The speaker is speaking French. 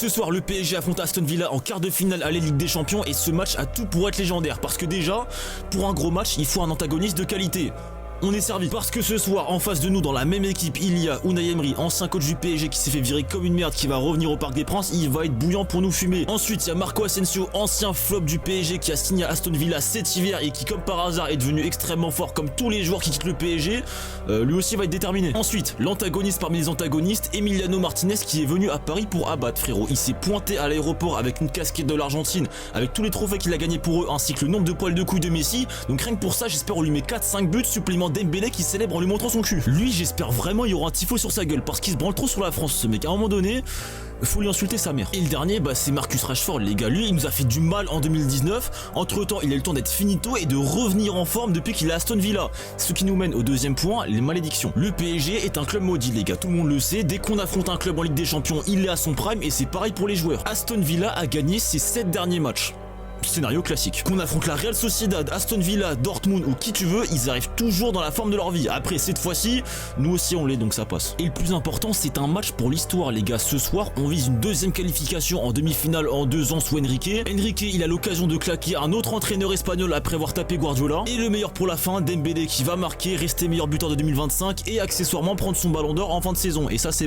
Ce soir, le PSG affronte Aston Villa en quart de finale à la Ligue des Champions et ce match a tout pour être légendaire parce que déjà, pour un gros match, il faut un antagoniste de qualité. On est servi parce que ce soir en face de nous dans la même équipe il y a Unai Emery, ancien coach du PSG qui s'est fait virer comme une merde, qui va revenir au Parc des Princes, il va être bouillant pour nous fumer. Ensuite il y a Marco Asensio, ancien flop du PSG qui a signé à Aston Villa cet hiver et qui comme par hasard est devenu extrêmement fort comme tous les joueurs qui quittent le PSG, lui aussi va être déterminé. Ensuite l'antagoniste parmi les antagonistes, Emiliano Martinez qui est venu à Paris pour abattre frérot. Il s'est pointé à l'aéroport avec une casquette de l'Argentine, avec tous les trophées qu'il a gagnés pour eux ainsi que le nombre de poils de couilles de Messi, donc rien que pour ça j'espère on lui met 4-5 buts supplémentaires. Dembélé qui célèbre en lui montrant son cul. Lui j'espère vraiment il y aura un tifo sur sa gueule parce qu'il se branle trop sur la France ce mec, à un moment donné faut lui insulter sa mère. Et le dernier c'est Marcus Rashford les gars, lui il nous a fait du mal en 2019, entre temps il a eu le temps d'être finito et de revenir en forme depuis qu'il est à Aston Villa, ce qui nous mène au deuxième point, les malédictions. Le PSG est un club maudit les gars, tout le monde le sait, dès qu'on affronte un club en Ligue des Champions il est à son prime et c'est pareil pour les joueurs. Aston Villa a gagné ses 7 derniers matchs. Scénario classique. Qu'on affronte la Real Sociedad, Aston Villa, Dortmund ou qui tu veux, ils arrivent toujours dans la forme de leur vie. Après cette fois-ci, nous aussi on l'est donc ça passe. Et le plus important c'est un match pour l'histoire les gars. Ce soir on vise une deuxième qualification en demi-finale en 2 ans sous Enrique. Enrique il a l'occasion de claquer un autre entraîneur espagnol après avoir tapé Guardiola. Et le meilleur pour la fin, Dembélé qui va marquer, rester meilleur buteur de 2025 et accessoirement prendre son ballon d'or en fin de saison. Et ça c'est beau.